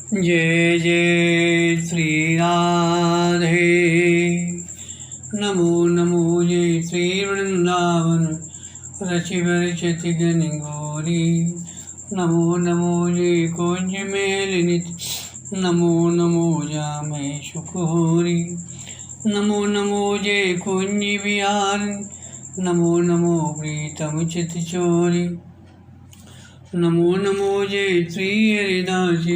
जय जय श्री राधे। नमो नमो जय श्री वृंदावन रचि बरचति गण गौरी। नमो नमो जय कुंज मेलिनी। नमो नमो जामे सुखोरी। नमो नमो जय कुंज बिहार। नमो नमो प्रीतम चित चोरी। नमो नमो जय श्री हरिदास।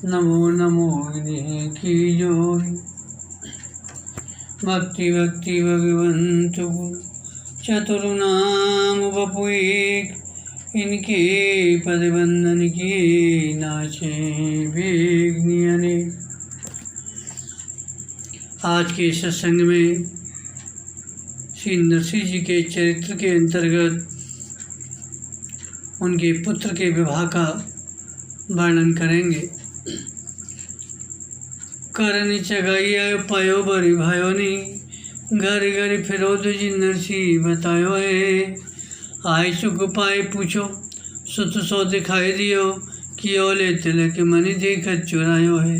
नमो नमो हृदय की जोरी। भक्ति भक्ति भगवंत चतुर्नाम बपु एक। इनके पद बंधन किए नाचे वेग्नि अनेक। आज के सत्संग में श्री नरसिंह जी के चरित्र के अंतर्गत उनके पुत्र के विवाह का वर्णन करेंगे। करन चगाइया पायो बरी भायोनी। घर घर फिरो जी नरसिंह बतायो है। आय सुख पाए पूछो सुत सो दिखाई दियो। कियो ले तिलक मनि देखत चुरायो है।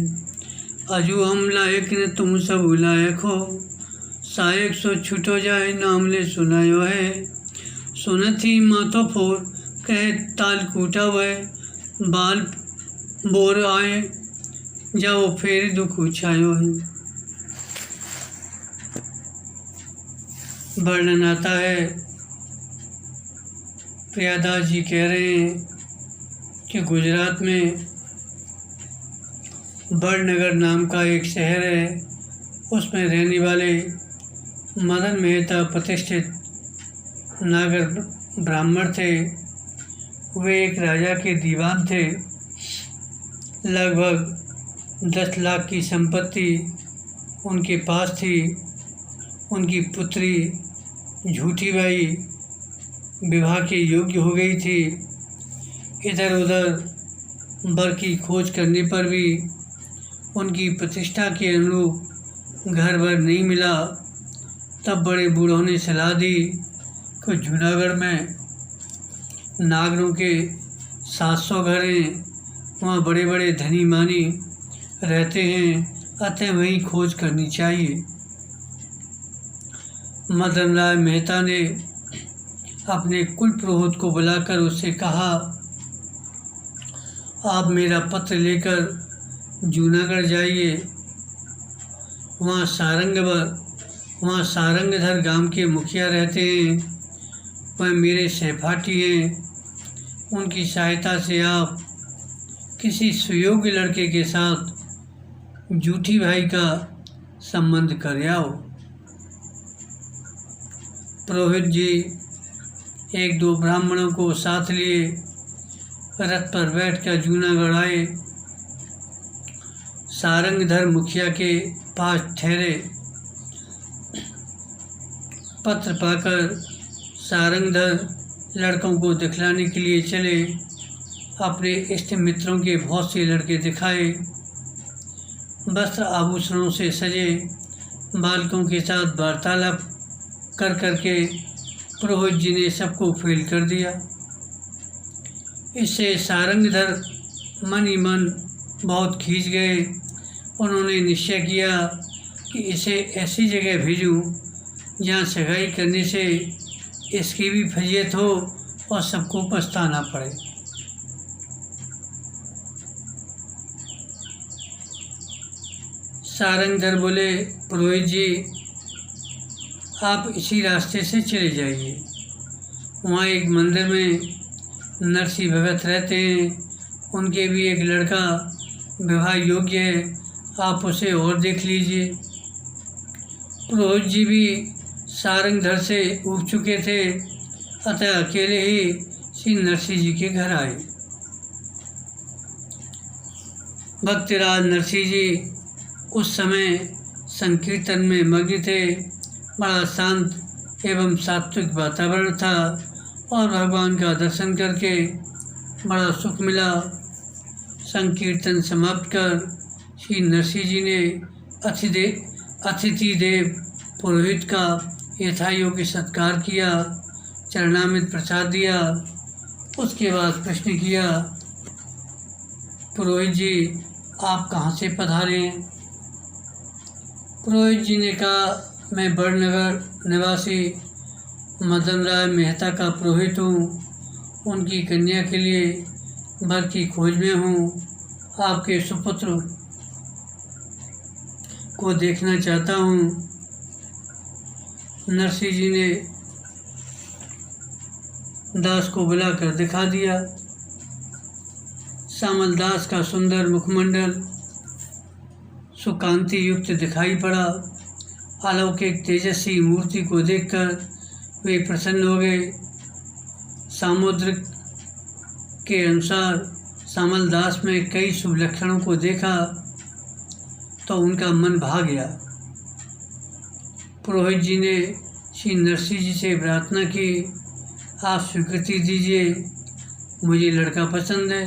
अजू हम लायक न तुम सब लायक हो। सायक सो छुटो जाए नाम ले सुनायो है। सुनती माथो फोर कह ताल कूटा वह। बाल बोर आए जाओ फिर दुख छायो है। वर्णन आता है, प्रियादास जी कह रहे हैं कि गुजरात में बड़नगर नाम का एक शहर है। उसमें रहने वाले मदन मेहता प्रतिष्ठित नागर ब्राह्मण थे। वे एक राजा के दीवान थे। लगभग 10 लाख की संपत्ति उनके पास थी। उनकी पुत्री झूठी बाई विवाह के योग्य हो गई थी। इधर उधर वर की खोज करने पर भी उनकी प्रतिष्ठा के अनुरूप घर वर नहीं मिला। तब बड़े बूढ़ों ने सलाह दी कि जूनागढ़ में नागरों के 700 घर हैं। वहाँ बड़े बड़े धनी मानी रहते हैं, अतः वहीं खोज करनी चाहिए। मदन राय मेहता ने अपने कुल पुरोहित को बुलाकर उससे कहा, आप मेरा पत्र लेकर जूनागढ़ जाइए। वहाँ सारंगधर गांव के मुखिया रहते हैं। वह मेरे सहपाठी हैं। उनकी सहायता से आप किसी सुयोग्य लड़के के साथ जूठी भाई का संबंध कर आओ। पुरोहित जी 1-2 ब्राह्मणों को साथ लिए रथ पर बैठकर जूनागढ़ आए। सारंगधर मुखिया के पास ठहरे। पत्र पाकर सारंगधर लड़कों को दिखलाने के लिए चले। अपने इष्ट मित्रों के बहुत से लड़के दिखाए। वस्त्र आभूषणों से सजे बालकों के साथ वार्तालाप कर करके पुरोहित जी ने सबको फेल कर दिया। इससे सारंगधर मन ही मन बहुत खींच गए। उन्होंने निश्चय किया कि इसे ऐसी जगह भेजूं जहाँ सगाई करने से इसकी भी फजीयत हो और सबको पछताना पड़े। सारंगधर बोले, पुरोहित जी आप इसी रास्ते से चले जाइए। वहाँ एक मंदिर में नरसिंह भगत रहते हैं। उनके भी एक लड़का विवाह योग्य है, आप उसे और देख लीजिए। पुरोहित जी भी सारंगधर से उब चुके थे, अतः अकेले ही श्री नरसिंह जी के घर आए। भक्तिराज नरसिंह जी उस समय संकीर्तन में मग्न थे। बड़ा शांत एवं सात्विक वातावरण था और भगवान का दर्शन करके बड़ा सुख मिला। संकीर्तन समाप्त कर श्री नरसिंह जी ने अतिथि देव पुरोहित का यथायोग्य सत्कार किया, चरणामृत प्रसाद दिया। उसके बाद प्रश्न किया, पुरोहित जी आप कहाँ से पधारे हैं? पुरोहित जी ने कहा, मैं बड़नगर निवासी मदन राय मेहता का पुरोहित हूँ। उनकी कन्या के लिए वर की खोज में हूँ। आपके सुपुत्र को देखना चाहता हूँ। नरसिंह जी ने दास को बुलाकर दिखा दिया। श्यामल दास का सुंदर मुखमंडल सुकांति युक्त दिखाई पड़ा। अलौकिक तेजस्वी मूर्ति को देखकर वे प्रसन्न हो गए। सामुद्रिक के अनुसार श्यामल दास में कई शुभ लक्षणों को देखा तो उनका मन भा गया। पुरोहित जी ने श्री नरसिंह जी से प्रार्थना की, आप स्वीकृति दीजिए, मुझे लड़का पसंद है,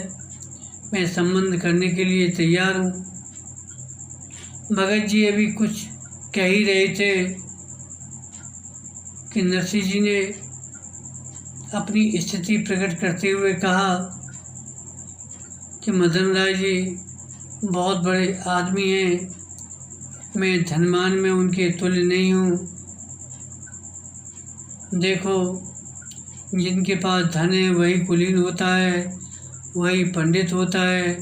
मैं संबंध करने के लिए तैयार हूँ। भगत जी अभी कुछ कह ही रहे थे कि नरसिंह जी ने अपनी स्थिति प्रकट करते हुए कहा कि मदन राय जी बहुत बड़े आदमी हैं, मैं धनमान में उनके तुल्य नहीं हूँ। देखो, जिनके पास धन है वही कुलीन होता है, वही पंडित होता है।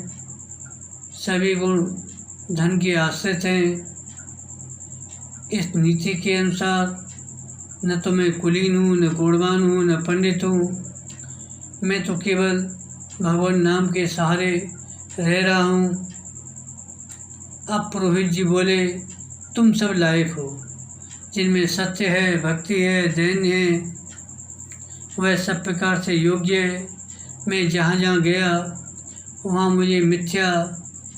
सभी गुण धन के आश्रित हैं। इस नीति के अनुसार न तो मैं कुलीन हूँ, न गुणवान हूँ, न पंडित हूँ। मैं तो केवल भगवान नाम के सहारे रह रहा हूँ। अब पुरोहित जी बोले, तुम सब लायक हो, जिनमें सत्य है, भक्ति है, दैन्य है, वह सब प्रकार से योग्य है। मैं जहाँ जहाँ गया वहाँ मुझे मिथ्या,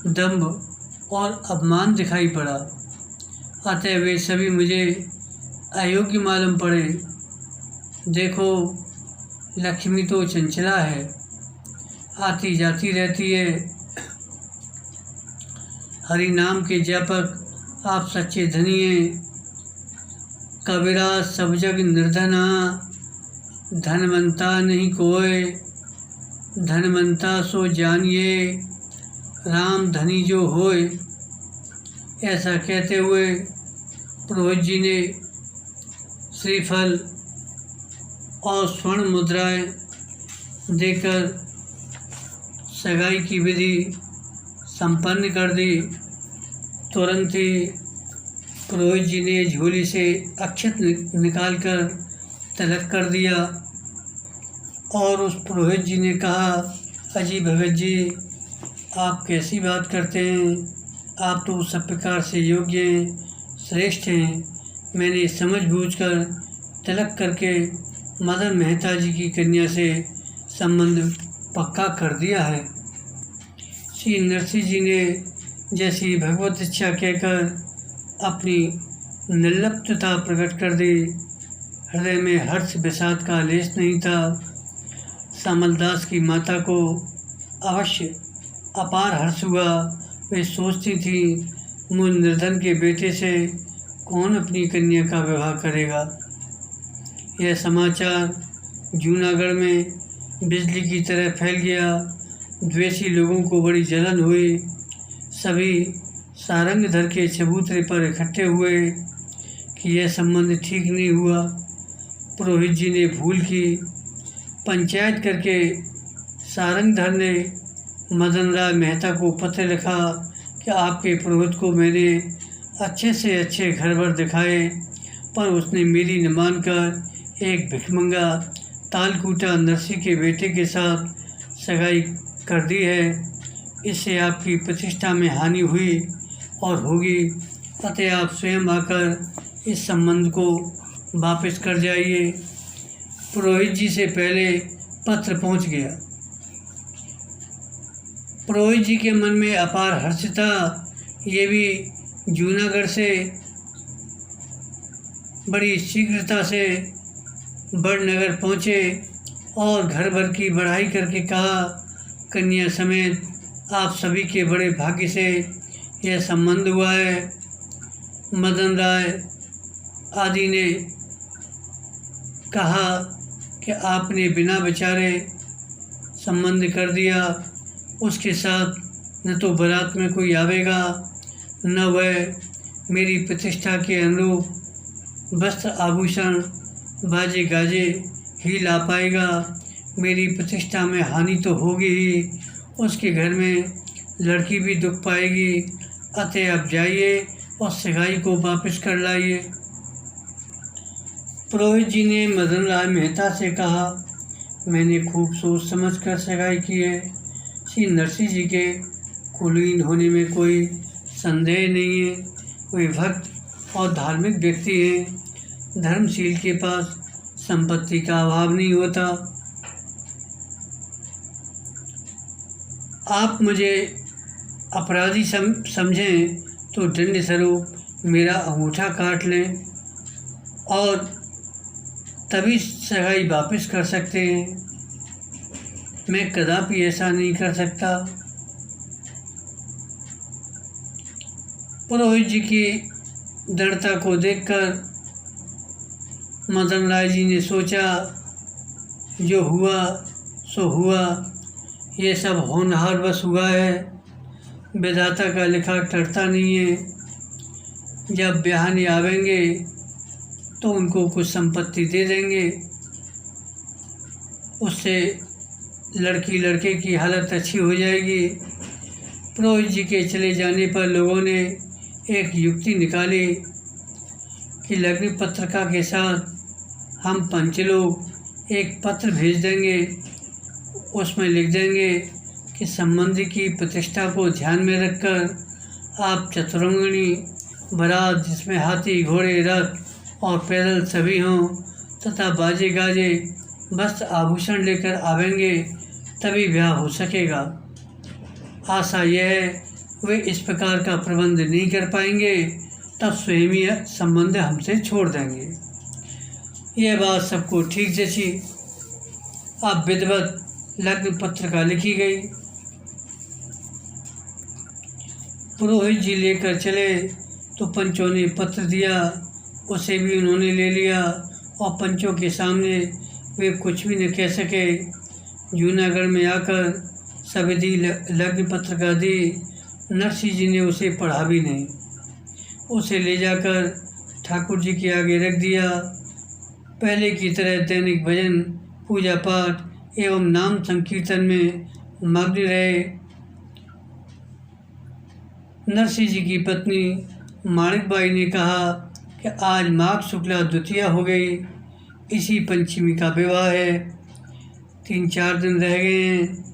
दंभ और अपमान दिखाई पड़ा। अतः वे सभी मुझे अयोग्य मालूम पड़े। देखो, लक्ष्मी तो चंचला है, आती जाती रहती है। हरि नाम के जापक आप सच्चे धनी हैं। कबीरा सब जग निर्धना, धनवंता नहीं कोय, धनवंता सो जानिए, राम धनी जो होय। ऐसा कहते हुए पुरोहित जी ने श्रीफल और स्वर्ण मुद्राएं देकर सगाई की विधि संपन्न कर दी। तुरंत ही पुरोहित जी ने झोली से अक्षत निकालकर तिलक कर दिया और उस पुरोहित जी ने कहा, अजी भगत जी, आप कैसी बात करते हैं? आप तो सब प्रकार से योग्य हैं, श्रेष्ठ हैं। मैंने समझबूझकर तिलक करके मदन मेहता जी की कन्या से संबंध पक्का कर दिया है। श्री नरसिंह जी ने जैसी भगवत इच्छा कहकर अपनी निर्लिप्तता प्रकट कर दी। हृदय में हर्ष विषाद का लेश नहीं था। श्यामल दास की माता को अवश्य अपार हर्ष हुआ। वे सोचती थी, मुझ निर्धन के बेटे से कौन अपनी कन्या का विवाह करेगा। यह समाचार जूनागढ़ में बिजली की तरह फैल गया। द्वेषी लोगों को बड़ी जलन हुई। सभी सारंगधर के चबूतरे पर इकट्ठे हुए कि यह संबंध ठीक नहीं हुआ। पुरोहित जी ने भूल की। पंचायत करके सारंगधर ने मदन राय मेहता को पत्र लिखा कि आपके पुरोहित को मैंने अच्छे से अच्छे घर भर दिखाए, पर उसने मेरी न मानकर एक भिखमंगा तालकूटा नरसिंह के बेटे के साथ सगाई कर दी है। इससे आपकी प्रतिष्ठा में हानि हुई और होगी। अतः आप स्वयं आकर इस संबंध को वापस कर जाइए। पुरोहित जी से पहले पत्र पहुंच गया। पुरोहित जी के मन में अपार हर्ष था। ये भी जूनागढ़ से बड़ी शीघ्रता से बड़नगर पहुँचे और घर भर की बढ़ाई करके कहा, कन्या समेत आप सभी के बड़े भाग्य से यह संबंध हुआ है। मदन राय आदि ने कहा कि आपने बिना विचारे संबंध कर दिया। उसके साथ न तो बारात में कोई आवेगा, न वह मेरी प्रतिष्ठा के अनुरूप वस्त्र आभूषण बाजे गाजे ही ला पाएगा। मेरी प्रतिष्ठा में हानि तो होगी ही, उसके घर में लड़की भी दुख पाएगी। अतः अब जाइए और सगाई को वापस कर लाइए। पुरोहित जी ने मदन राय मेहता से कहा, मैंने खूब सोच समझ कर सगाई की है। श्री नरसिंह जी के कुलीन होने में कोई संदेह नहीं है। वे भक्त और धार्मिक व्यक्ति हैं। धर्मशील के पास संपत्ति का अभाव नहीं होता। आप मुझे अपराधी समझें तो दंड स्वरूप मेरा अंगूठा काट लें और तभी सगाई वापस कर सकते हैं। मैं कदापि ऐसा नहीं कर सकता। पुरोहित जी की दृढ़ता को देखकर मदन राय जी ने सोचा, जो हुआ सो हुआ, ये सब होनहार बस हुआ है। विधाता का लिखा टरता नहीं है। जब ब्याहने आवेंगे तो उनको कुछ संपत्ति दे देंगे, उससे लड़की लड़के की हालत अच्छी हो जाएगी। पुरोहित जी के चले जाने पर लोगों ने एक युक्ति निकाली कि लग्न पत्रिका के साथ हम पंच लोग एक पत्र भेज देंगे। उसमें लिख देंगे कि संबंधी की प्रतिष्ठा को ध्यान में रखकर आप चतुरंगिणी बारात, जिसमें हाथी घोड़े रथ और पैदल सभी हों तथा बाजे गाजे वस्त्र आभूषण लेकर आवेंगे, तभी ब्याह हो सकेगा। आशा यह है वे इस प्रकार का प्रबंध नहीं कर पाएंगे, तब स्वयं ही संबंध हमसे छोड़ देंगे। यह बात सबको ठीक जची। अब विधिवत लग्न पत्रिका लिखी गई। पुरोहित जी लेकर चले तो पंचों ने पत्र दिया, उसे भी उन्होंने ले लिया और पंचों के सामने वे कुछ भी न कह सके। जूनागढ़ में आकर सविधि लग्न पत्रिका दी। नरसिंह जी ने उसे पढ़ा भी नहीं। उसे ले जाकर ठाकुर जी के आगे रख दिया। पहले की तरह दैनिक भजन, पूजा पाठ एवं नाम संकीर्तन में मग्न रहे। नरसिंह जी की पत्नी माणिकबाई ने कहा कि आज माघ शुक्ला द्वितीया हो गई, इसी पंचमी का विवाह है। 3-4 दिन रह गए हैं,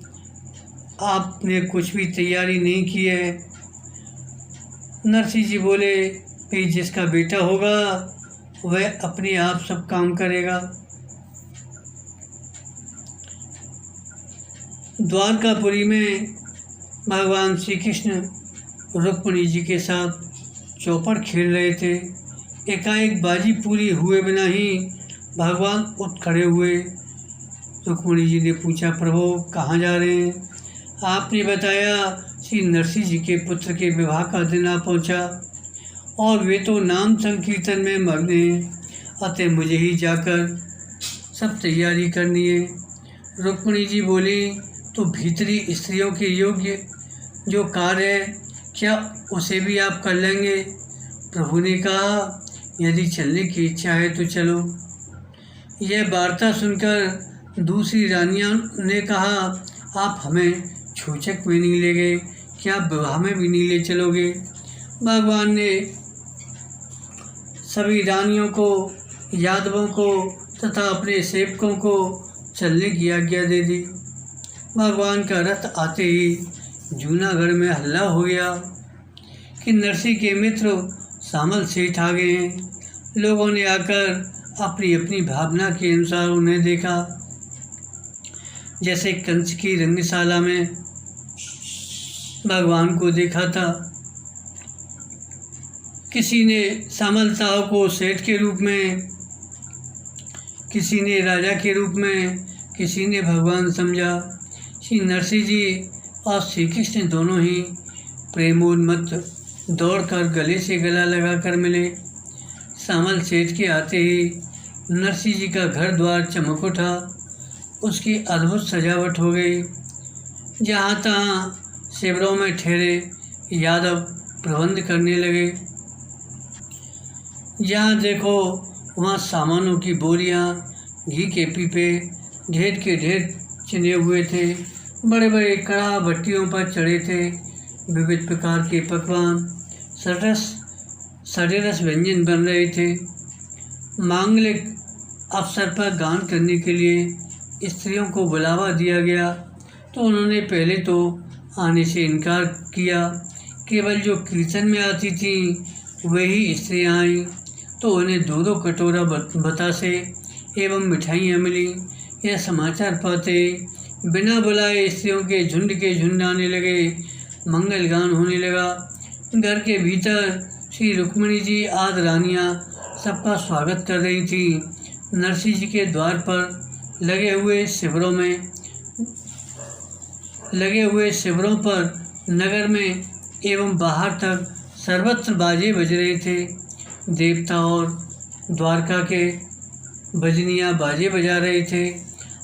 आपने कुछ भी तैयारी नहीं की है। नरसिंह जी बोले, भाई जिसका बेटा होगा वह अपने आप सब काम करेगा। द्वारकापुरी में भगवान श्री कृष्ण रुक्मिणी जी के साथ चौपड़ खेल रहे थे। एकाएक बाजी पूरी हुए बिना ही भगवान उठ खड़े हुए। रुक्मिणी जी ने पूछा, प्रभु कहाँ जा रहे हैं? आपने बताया श्री नरसिंह जी के पुत्र के विवाह का दिन आ पहुँचा और वे तो नाम संकीर्तन में मग्न हैं, अतः मुझे ही जाकर सब तैयारी करनी है। रुक्मिणी जी बोली, तो भीतरी स्त्रियों के योग्य जो कार्य है, क्या उसे भी आप कर लेंगे? प्रभु ने कहा, यदि चलने की इच्छा है तो चलो। यह वार्ता सुनकर दूसरी रानियां ने कहा, आप हमें छूचक में नहीं ले गए, क्या विवाह में भी नहीं ले चलोगे? भगवान ने सभी रानियों को, यादवों को तथा अपने सेवकों को चलने की आज्ञा दे दी। भगवान का रथ आते ही जूनागढ़ में हल्ला हो गया कि नरसिंह के मित्र सामल सेठ आ गए हैं। लोगों ने आकर अपनी अपनी भावना के अनुसार उन्हें देखा। जैसे कंस की रंगशाला में भगवान को देखा था। किसी ने सामल साहब को सेठ के रूप में, किसी ने राजा के रूप में, किसी ने भगवान समझा। श्री नरसिंह जी और श्री कृष्ण दोनों ही प्रेमोन्मत्त दौड़कर गले से गला लगाकर मिले। सामल सेठ के आते ही नरसिंह जी का घर द्वार चमक उठा। उसकी अद्भुत सजावट हो गई। जहाँ तहाँ शिविरों में ठहरे यादव प्रबंध करने लगे। जहाँ देखो वहाँ सामानों की बोरियाँ, घी के पीपे ढेर के ढेर चिने हुए थे। बड़े बड़े कड़ा भट्टियों पर चढ़े थे विविध प्रकार के पकवान, सड़े रस व्यंजन बन रहे थे। मांगलिक अवसर पर गान करने के लिए स्त्रियों को बुलावा दिया गया तो उन्होंने पहले तो आने से इनकार किया। केवल जो कीर्तन में आती थीं वही स्त्रियाँ आईं तो उन्हें 2-2 कटोरा बतासे एवं मिठाइयाँ मिली। यह समाचार पाते बिना बुलाए स्त्रियों के झुंड आने लगे। मंगल गान होने लगा। घर के भीतर श्री रुक्मिणी जी आदि रानियाँ सबका स्वागत कर रही थीं। नरसिंह जी के द्वार पर लगे हुए शिविरों पर नगर में एवं बाहर तक सर्वत्र बाजे बज रहे थे। देवता और द्वारका के बजनियाँ बाजे बजा रहे थे।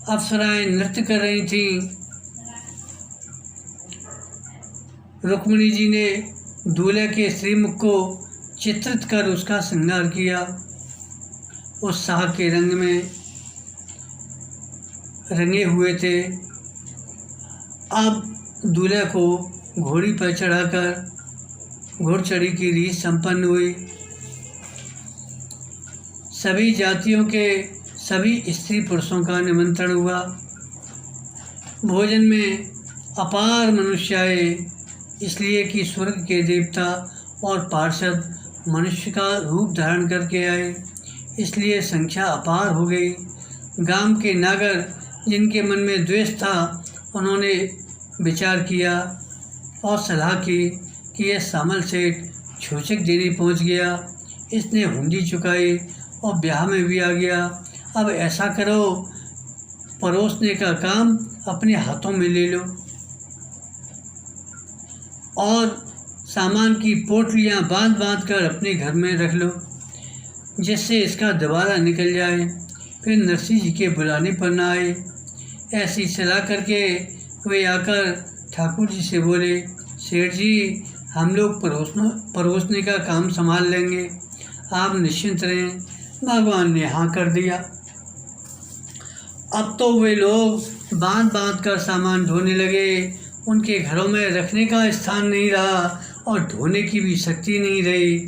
अप्सराएं नृत्य कर रही थीं। रुक्मिणी जी ने दूल्हे के श्रीमुख को चित्रित कर उसका श्रृंगार किया। उत्साह के रंग में रंगे हुए थे। अब दूल्हे को घोड़ी पर चढ़ाकर घोड़चढ़ी की रीत संपन्न हुई। सभी जातियों के सभी स्त्री पुरुषों का निमंत्रण हुआ। भोजन में अपार मनुष्य आए, इसलिए कि स्वर्ग के देवता और पार्षद मनुष्य का रूप धारण करके आए, इसलिए संख्या अपार हो गई। गांव के नागर जिनके मन में द्वेष था उन्होंने विचार किया और सलाह की कि यह सामल सेठ छूछक देने पहुंच गया। इसने हुंडी चुकाई और ब्याह में भी आ गया। अब ऐसा करो, परोसने का काम अपने हाथों में ले लो और सामान की पोटलियाँ बांध कर अपने घर में रख लो, जिससे इसका दोबारा निकल जाए, फिर नरसिंह जी के बुलाने पर न आए। ऐसी सलाह करके वे आकर ठाकुर जी से बोले, सेठ जी, हम लोग परोसने का काम संभाल लेंगे, आप निश्चिंत रहें। भगवान ने हाँ कर दिया। अब तो वे लोग बांध कर सामान ढोने लगे। उनके घरों में रखने का स्थान नहीं रहा और ढोने की भी शक्ति नहीं रही,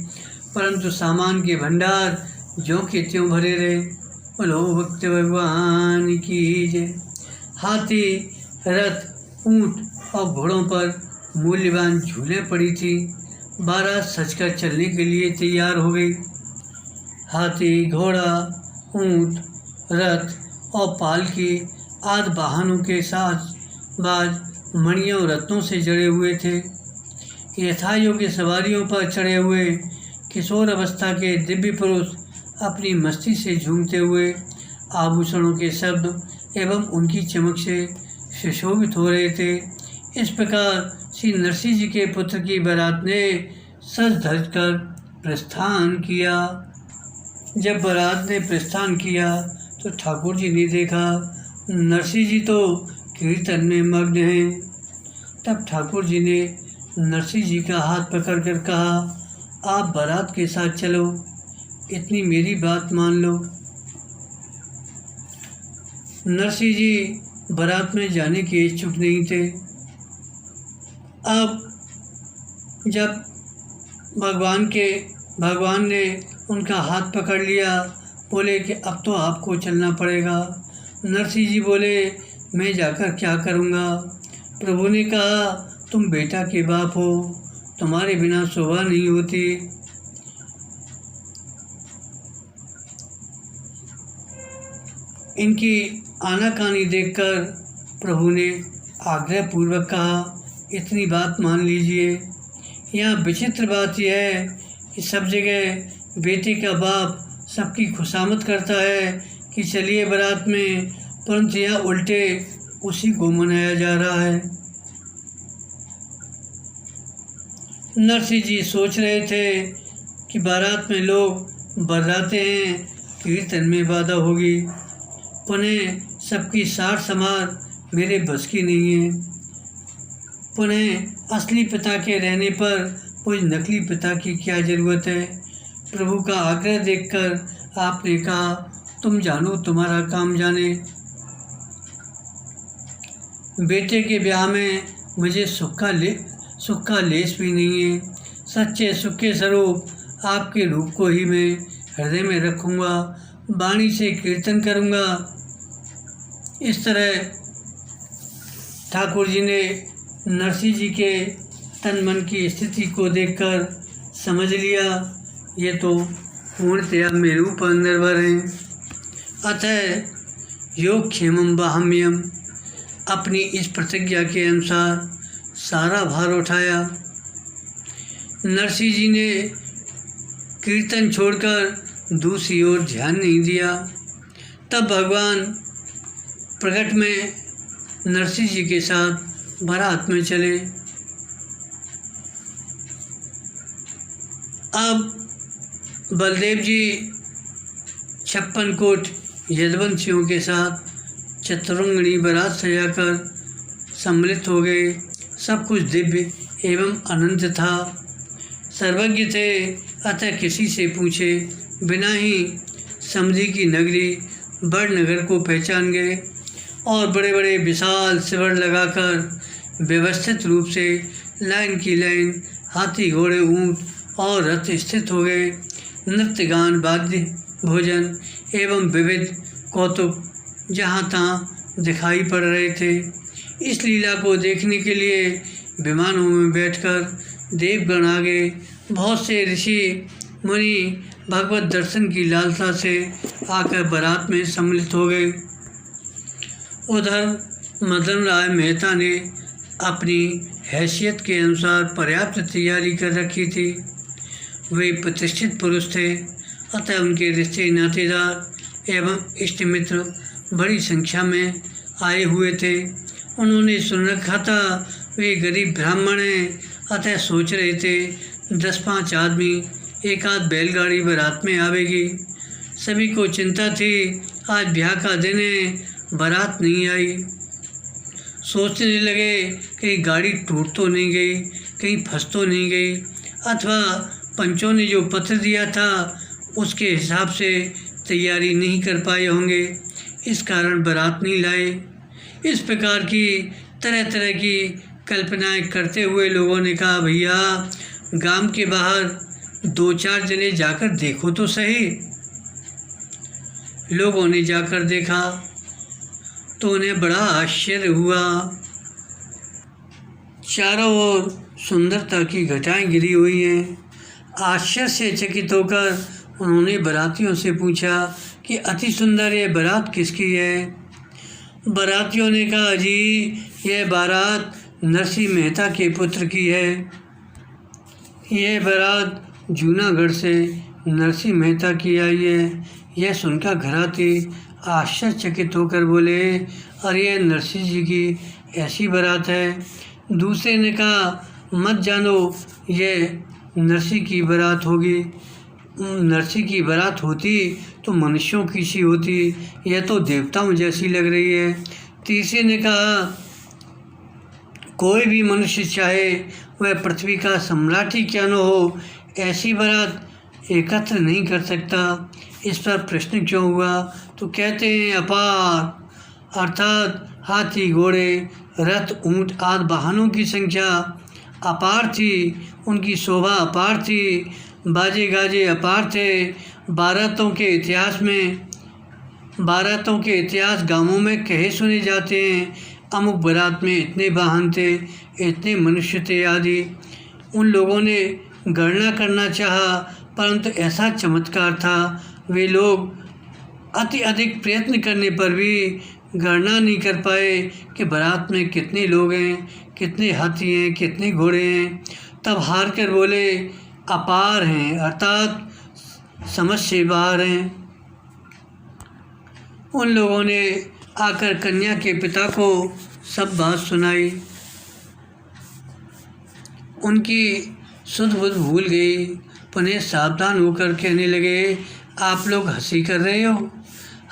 परंतु सामान के भंडार ज्यों के त्यों भरे रहे। बोलो भक्त भगवान की जय। हाथी, रथ, ऊंट और घोड़ों पर मूल्यवान झूलें पड़ी थी। बारात सजकर चलने के लिए तैयार हो गई। हाथी, घोड़ा, ऊंट, रथ और पालकी आदि वाहनों के साथ बाज मणियों और रत्नों से जड़े हुए थे। यथायोग्य सवारियों पर चढ़े हुए किशोर अवस्था के दिव्य पुरुष अपनी मस्ती से झूमते हुए आभूषणों के शब्द एवं उनकी चमक से सुशोभित हो रहे थे। इस प्रकार श्री नरसिंह जी के पुत्र की बारात ने सज धज कर प्रस्थान किया। जब बारात ने प्रस्थान किया तो ठाकुर जी ने देखा नरसिंह जी तो कीर्तन में मग्न हैं। तब ठाकुर जी ने नरसिंह जी का हाथ पकड़कर कहा, आप बारात के साथ चलो, इतनी मेरी बात मान लो। नरसिंह जी बारात में जाने के इच्छुक नहीं थे। अब जब भगवान ने उनका हाथ पकड़ लिया, बोले कि अब तो आपको चलना पड़ेगा। नरसिंह जी बोले, मैं जाकर क्या करूँगा। प्रभु ने कहा, तुम बेटा के बाप हो, तुम्हारे बिना शोभा नहीं होती। इनकी आनाकानी देखकर प्रभु ने आग्रहपूर्वक कहा, इतनी बात मान लीजिए। यहाँ विचित्र बात यह है कि सब जगह बेटे का बाप सबकी खुशामद करता है कि चलिए बारात में, परंतु यहाँ उल्टे उसी को मनाया जा रहा है। नरसिंह जी सोच रहे थे कि बारात में लोग बर्राते हैं, कीर्तन में बाधा होगी, पुनः सबकी सार समार मेरे बस की नहीं है। पुनः असली पिता के रहने पर मुझ नकली पिता की क्या ज़रूरत है। प्रभु का आग्रह देखकर आपने कहा, तुम जानो तुम्हारा काम जाने। बेटे के ब्याह में मुझे सुख का लेश भी नहीं है। सच्चे सुख के स्वरूप आपके रूप को ही मैं हृदय में रखूँगा, वाणी से कीर्तन करूँगा। इस तरह ठाकुर जी ने नरसिंह जी के तन मन की स्थिति को देखकर समझ लिया, ये तो पूर्णतया मेरे ऊपर निर्भर हैं। अतः योग क्षेमम बाहम्यम, अपनी इस प्रतिज्ञा के अनुसार सारा भार उठाया। नरसिंह जी ने कीर्तन छोड़कर दूसरी ओर ध्यान नहीं दिया। तब भगवान प्रकट में नरसिंह जी के साथ बारात में चले। अब बलदेव जी 56 कोट यदुवंशियों के साथ चतुरंगणी बारात सजाकर सम्मिलित हो गए। सब कुछ दिव्य एवं अनंत था। सर्वज्ञ थे, अतः किसी से पूछे बिना ही समधी की नगरी बड़नगर को पहचान गए और बड़े बड़े विशाल शिविर लगाकर व्यवस्थित रूप से लाइन की लाइन हाथी घोड़े ऊंट और रथ स्थित हो गए। नृत्य गान वाद्य भोजन एवं विविध कौतुक जहाँ तहाँ दिखाई पड़ रहे थे। इस लीला को देखने के लिए विमानों में बैठकर देवगण आ गए। बहुत से ऋषि मुनि भगवत दर्शन की लालसा से आकर बारात में सम्मिलित हो गए। उधर मदन राय मेहता ने अपनी हैसियत के अनुसार पर्याप्त तैयारी कर रखी थी। वे प्रतिष्ठित पुरुष थे, अतः उनके रिश्ते नातेदार एवं इष्ट मित्र बड़ी संख्या में आए हुए थे। उन्होंने सुन रखा था वे गरीब ब्राह्मण हैं, अतः सोच रहे थे 10-5 आदमी एक आध बैलगाड़ी बारात में आवेगी। सभी को चिंता थी, आज ब्याह का दिन है, बारात नहीं आई। सोचने लगे कहीं गाड़ी टूट तो नहीं गई, कहीं फंस तो नहीं गई, अथवा पंचों ने जो पत्र दिया था उसके हिसाब से तैयारी नहीं कर पाए होंगे, इस कारण बारात नहीं लाए। इस प्रकार की तरह तरह की कल्पनाएं करते हुए लोगों ने कहा, भैया गांव के बाहर 2-4 जने जाकर देखो तो सही। लोगों ने जाकर देखा तो उन्हें बड़ा आश्चर्य हुआ। चारों ओर सुंदरता की घटाएं गिरी हुई हैं। आश्चर्य से चकित होकर उन्होंने बारातियों से पूछा कि अति सुंदर ये बारात किसकी है। बारातियों ने कहा, जी यह बारात नरसिंह मेहता के पुत्र की है। यह बारात जूनागढ़ से नरसिंह मेहता की आई है। यह सुनकर घराती आश्चर्यचकित होकर बोले, अरे यह नरसिंह जी की ऐसी बारात है। दूसरे ने कहा, मत जानो यह नरसिंह की बारात होगी। नरसिंह की बारात होती तो मनुष्यों की सी होती, यह तो देवताओं जैसी लग रही है। तीसरे ने कहा, कोई भी मनुष्य चाहे वह पृथ्वी का सम्राट ही क्यों न हो, ऐसी बारात एकत्र नहीं कर सकता। इस पर प्रश्न क्यों हुआ तो कहते हैं अपार, अर्थात हाथी घोड़े रथ ऊंट आदि वाहनों की संख्या अपार थी, उनकी शोभा अपार थी, बाजे गाजे अपार थे। बारातों के इतिहास गांवों में कहे सुने जाते हैं, अमुक बारात में इतने वाहन थे, इतने मनुष्य थे आदि। उन लोगों ने गणना करना चाहा, परंतु ऐसा चमत्कार था वे लोग अति अधिक प्रयत्न करने पर भी गणना नहीं कर पाए कि बारात में कितने लोग हैं, कितने हाथी हैं, कितने घोड़े हैं। तब हार कर बोले अपार हैं, अर्थात समझ से बाहर हैं। उन लोगों ने आकर कन्या के पिता को सब बात सुनाई। उनकी सुध बुध भूल गई। पुनः सावधान होकर कहने लगे, आप लोग हंसी कर रहे हो,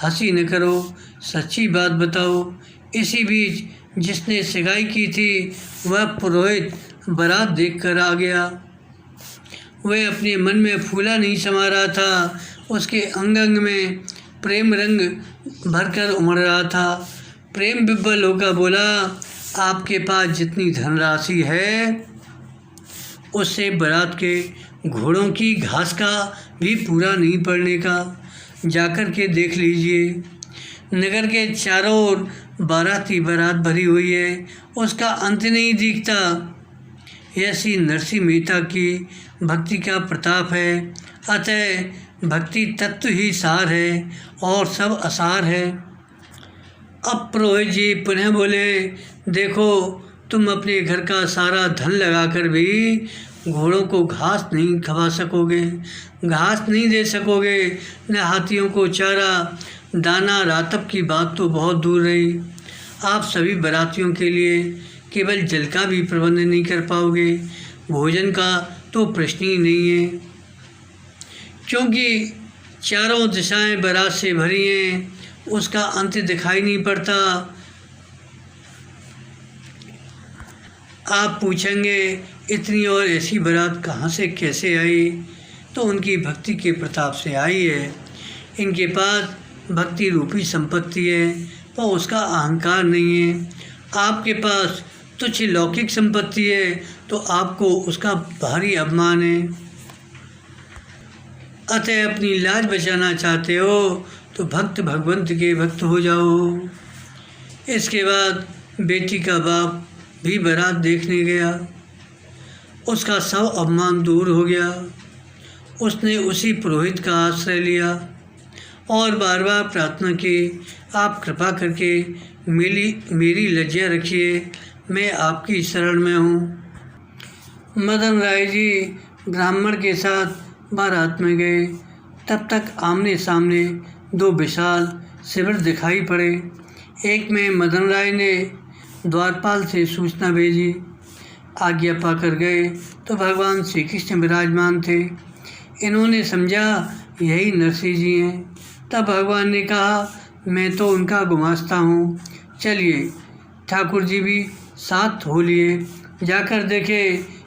हंसी न करो, सच्ची बात बताओ। इसी बीच जिसने सगाई की थी वह पुरोहित बारात देखकर आ गया। वह अपने मन में फूला नहीं समा रहा था, उसके अंग अंग में प्रेम रंग भरकर उमड़ रहा था। प्रेम विह्वल होकर बोला, आपके पास जितनी धनराशि है उससे बारात के घोड़ों की घास का भी पूरा नहीं पड़ने का। जाकर के देख लीजिए, नगर के चारों ओर बाराती बारात भरी हुई है, उसका अंत नहीं दिखता। ऐसी नरसिंह मेहता की भक्ति का प्रताप है। अतः भक्ति तत्व ही सार है और सब असार है। अब पुरोहित जी पुनः बोले, देखो तुम अपने घर का सारा धन लगाकर भी घोड़ों को घास नहीं खवा सकोगे, घास नहीं दे सकोगे, न हाथियों को चारा दाना रातब की बात तो बहुत दूर रही। आप सभी बारातियों के लिए केवल जल का भी प्रबंध नहीं कर पाओगे, भोजन का तो प्रश्न ही नहीं है, क्योंकि चारों दिशाएं बारात से भरी हैं, उसका अंत दिखाई नहीं पड़ता। आप पूछेंगे इतनी और ऐसी बारात कहाँ से कैसे आई? तो उनकी भक्ति के प्रताप से आई है। इनके पास भक्ति रूपी संपत्ति है, पर उसका अहंकार नहीं है। आपके पास तुच्छ लौकिक संपत्ति है, तो आपको उसका भारी अपमान है। अतः अपनी लाज बचाना चाहते हो तो भक्त भगवंत के भक्त हो जाओ। इसके बाद बेटी का बाप भी बारात देखने गया। उसका सब अपमान दूर हो गया। उसने उसी पुरोहित का आश्रय लिया और बार बार प्रार्थना की, आप कृपा करके मेरी लज्जा रखिए, मैं आपकी शरण में हूँ। मदन राय जी ब्राह्मण के साथ बारात में गए। तब तक आमने सामने दो विशाल शिविर दिखाई पड़े। एक में मदन राय ने द्वारपाल से सूचना भेजी। आज्ञा पाकर गए तो भगवान श्री कृष्ण विराजमान थे। इन्होंने समझा यही नरसिंह जी हैं। तब भगवान ने कहा, मैं तो उनका गुमास्ता हूँ, चलिए। ठाकुर जी भी साथ हो लिए। जाकर देखे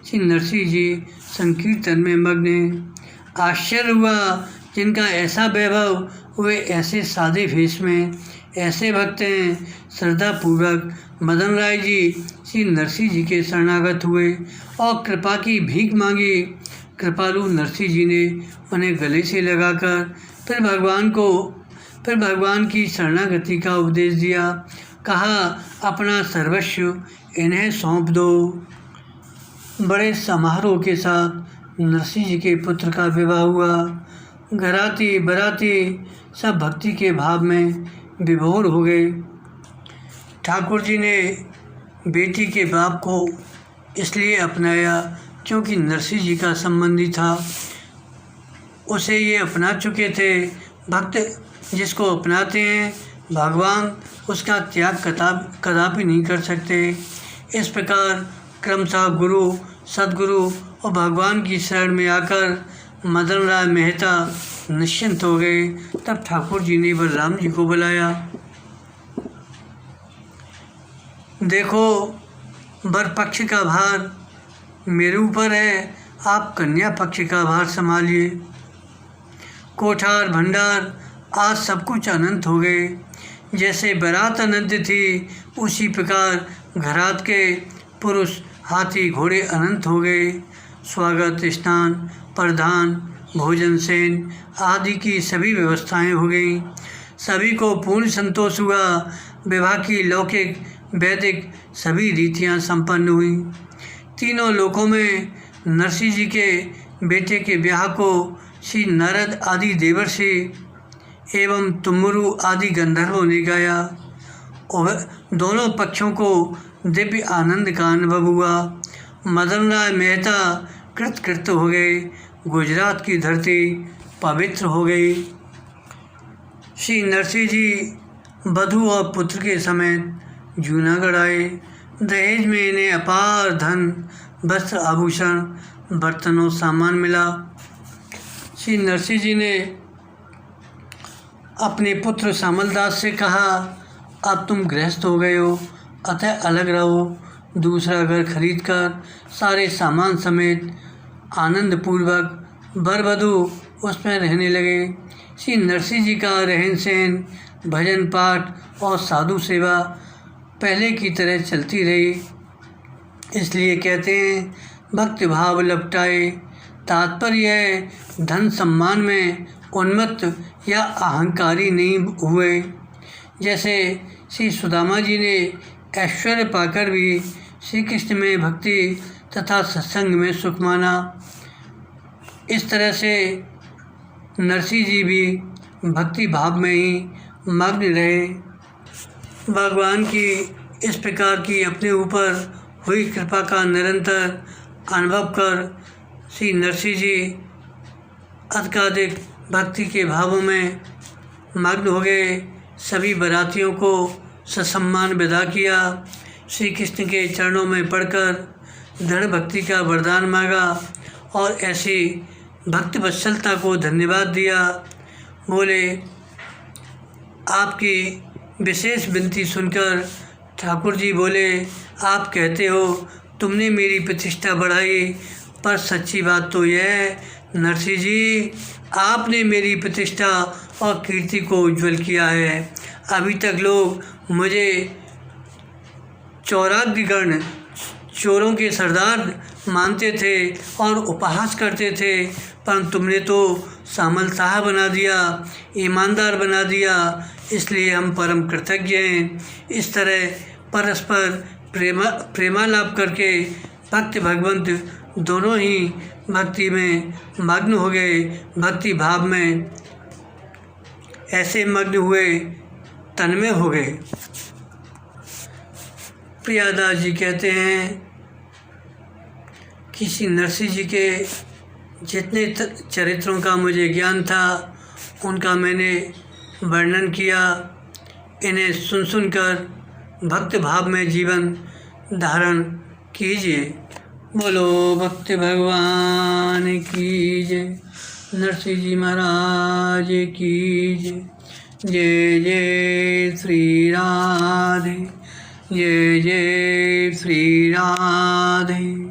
श्री नरसिंह जी संकीर्तन में मग्न हैं। आश्चर्य हुआ, जिनका ऐसा वैभव वे ऐसे सादे भेष में ऐसे भक्त हैं। श्रद्धापूर्वक मदन राय जी श्री नरसिंह जी के शरणागत हुए और कृपा की भीख मांगी। कृपालु नरसिंह जी ने उन्हें गले से लगाकर फिर भगवान की शरणागति का उपदेश दिया। कहा, अपना सर्वस्व इन्हें सौंप दो। बड़े समारोह के साथ नरसिंह जी के पुत्र का विवाह हुआ। घराती बराती सब भक्ति के भाव में विभोर हो गए। ठाकुर जी ने बेटी के बाप को इसलिए अपनाया क्योंकि नरसिंह जी का संबंधी था, उसे ये अपना चुके थे। भक्त जिसको अपनाते हैं भगवान उसका त्याग कदापि नहीं कर सकते। इस प्रकार क्रमशः गुरु, सद्गुरु और भगवान की शरण में आकर मदन राय मेहता निश्चिंत हो गए। तब ठाकुर जी ने बलराम जी को बुलाया। देखो, वर पक्ष का भार मेरे ऊपर है, आप कन्या पक्ष का भार संभालिए। कोठार भंडार आज सब कुछ अनंत हो गए। जैसे बारात अनंत थी, उसी प्रकार घरात के पुरुष हाथी घोड़े अनंत हो गए। स्वागत, स्नान, प्रधान, भोजन, सेन आदि की सभी व्यवस्थाएं हो गईं। सभी को पूर्ण संतोष हुआ। विवाह की लौकिक वैदिक सभी रीतियां संपन्न हुई। तीनों लोकों में नरसिंह जी के बेटे के ब्याह को श्री नारद आदि देवर्षि एवं तुमुरु आदि गंधर्वों ने गाया और दोनों पक्षों को दिव्य आनंद का अनुभव हुआ। मदन राय मेहता कृतकृत हो गए। गुजरात की धरती पवित्र हो गई। श्री नरसिंह जी वधू और पुत्र के समेत जूनागढ़ आए। दहेज में इन्हें अपार धन, वस्त्र, आभूषण, बर्तनों सामान मिला। श्री नरसिंह जी ने अपने पुत्र श्यामलदास से कहा, अब तुम गृहस्थ हो गए हो, अतः अलग रहो। दूसरा घर खरीदकर सारे सामान समेत आनंदपूर्वक वर वधू उसमें रहने लगे। श्री नरसिंह जी का रहन सहन, भजन पाठ और साधु सेवा पहले की तरह चलती रही। इसलिए कहते हैं भक्ति भाव लपटाए। तात्पर्य है धन सम्मान में उन्मत्त या अहंकारी नहीं हुए। जैसे श्री सुदामा जी ने ऐश्वर्य पाकर भी श्री कृष्ण में भक्ति तथा सत्संग में सुख माना, इस तरह से नरसिंह जी भी भक्ति भाव में ही मग्न रहे। भगवान की इस प्रकार की अपने ऊपर हुई कृपा का निरंतर अनुभव कर श्री नरसिंह जी अधिकाधिक भक्ति के भावों में मग्न हो गए। सभी बारातियों को ससम्मान विदा किया। श्री कृष्ण के चरणों में पड़कर दृढ़ भक्ति का वरदान मांगा और ऐसी भक्ति वत्सलता को धन्यवाद दिया। बोले आपकी विशेष विनती सुनकर ठाकुर जी बोले आप कहते हो तुमने मेरी प्रतिष्ठा बढ़ाई, पर सच्ची बात तो यह है नरसिंह जी आपने मेरी प्रतिष्ठा और कीर्ति को उज्जवल किया है। अभी तक लोग मुझे चौराग्निगण चोरों के सरदार मानते थे और उपहास करते थे, पर तुमने तो सामलशाह बना दिया, ईमानदार बना दिया, इसलिए हम परम कृतज्ञ हैं। इस तरह परस्पर प्रेमालाप करके भक्त भगवंत दोनों ही भक्ति में मग्न हो गए। भक्ति भाव में ऐसे मग्न हुए तन्मय हो गए। प्रियादास जी कहते हैं कि श्री नरसिंह जी के जितने चरित्रों का मुझे ज्ञान था उनका मैंने वर्णन किया। इन्हें सुन सुनकर भक्त भाव में जीवन धारण कीजिए। बोलो भक्त भगवान की जय, नरसिंह जी महाराज की जय। जय जय श्री राधे, जय जय श्री राधे।